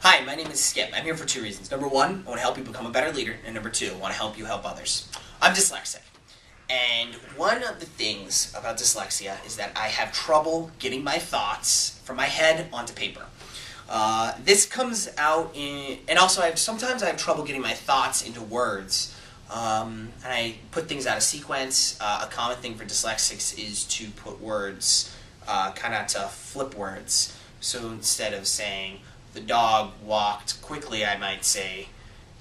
Hi, my name is Skip. I'm here for two reasons. Number one, I want to help you become a better leader, and number two, I want to help you help others. I'm dyslexic, and one of the things about dyslexia is that I have trouble getting my thoughts from my head onto paper. This comes out in, and also sometimes I have trouble getting my thoughts into words, and I put things out of sequence. A common thing for dyslexics is to put words kind of to flip words. So instead of saying, the dog walked quickly, I might say,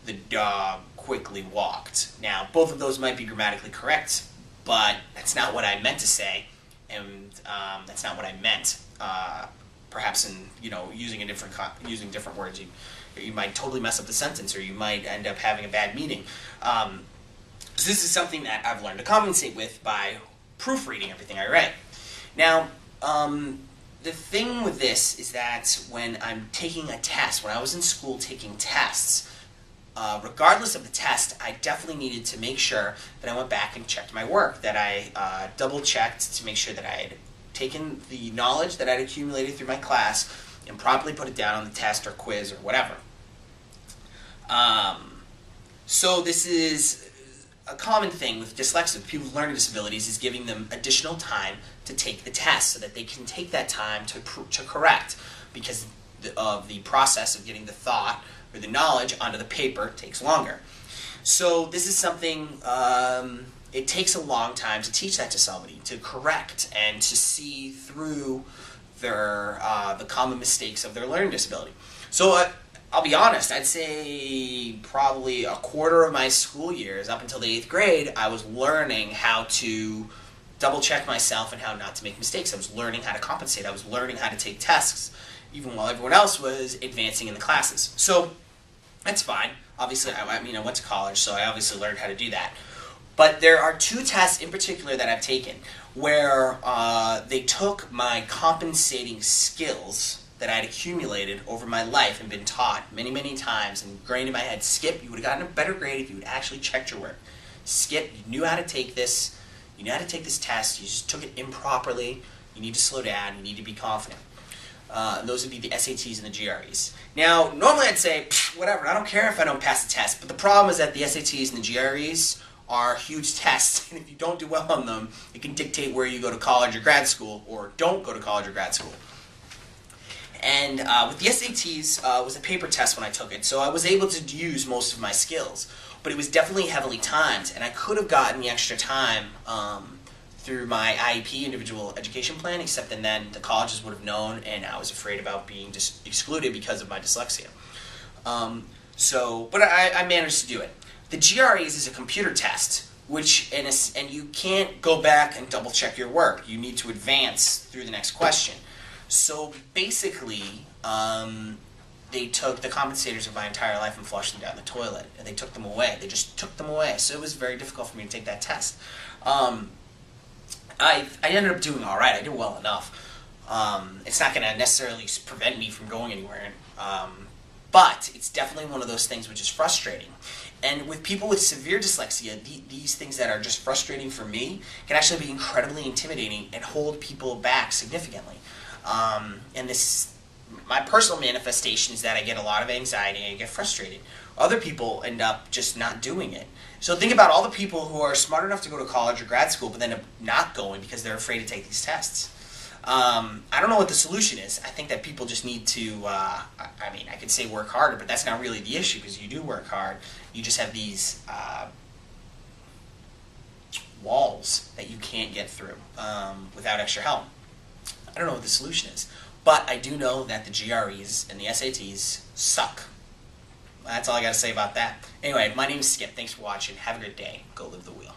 the dog quickly walked. Now, both of those might be grammatically correct, but that's not what I meant to say, and that's not what I meant. Perhaps in using different words, you might totally mess up the sentence, or you might end up having a bad meaning. So this is something that I've learned to compensate with by proofreading everything I write. Now, the thing with this is that when I'm taking a test, when I was in school taking tests, regardless of the test, I definitely needed to make sure that I went back and checked my work, that I double-checked to make sure that I had taken the knowledge that I'd accumulated through my class and properly put it down on the test or quiz or whatever. So this is a common thing with dyslexic people with learning disabilities, is giving them additional time to take the test so that they can take that time to correct, because of the process of getting the thought or the knowledge onto the paper takes longer. So this is something, it takes a long time to teach that to somebody, to correct and to see through the common mistakes of their learning disability. So I'll be honest, I'd say probably a quarter of my school years, up until the 8th grade, I was learning how to double-check myself and how not to make mistakes. I was learning how to compensate. I was learning how to take tests, even while everyone else was advancing in the classes. So that's fine. Obviously, I went to college, so I obviously learned how to do that. But there are two tests in particular that I've taken where they took my compensating skills that I'd accumulated over my life and been taught many, many times and ingrained in my head. Skip, you would have gotten a better grade if you had actually checked your work. Skip, you knew how to take this. You knew how to take this test. You just took it improperly. You need to slow down. You need to be confident. Those would be the SATs and the GREs. Now, normally I'd say, whatever, I don't care if I don't pass the test. But the problem is that the SATs and the GREs are huge tests. And if you don't do well on them, it can dictate where you go to college or grad school, or don't go to college or grad school. And with the SATs, it was a paper test when I took it, so I was able to use most of my skills. But it was definitely heavily timed, and I could have gotten the extra time through my IEP, individual education plan, except then the colleges would have known, and I was afraid about being excluded because of my dyslexia. But I managed to do it. The GREs is a computer test, and you can't go back and double check your work. You need to advance through the next question. So basically, they took the compensators of my entire life and flushed them down the toilet, and they took them away. They just took them away. So it was very difficult for me to take that test. I ended up doing all right. I did well enough. It's not going to necessarily prevent me from going anywhere, but it's definitely one of those things which is frustrating. And with people with severe dyslexia, these things that are just frustrating for me can actually be incredibly intimidating and hold people back significantly. And my personal manifestation is that I get a lot of anxiety and I get frustrated. Other people end up just not doing it. So think about all the people who are smart enough to go to college or grad school but end up not going because they're afraid to take these tests. I don't know what the solution is. I think that people just need to, I could say work harder, but that's not really the issue, because you do work hard. You just have these walls that you can't get through without extra help. I don't know what the solution is, but I do know that the GREs and the SATs suck. That's all I got to say about that. Anyway, my name is Skip. Thanks for watching. Have a good day. Go live the wheel.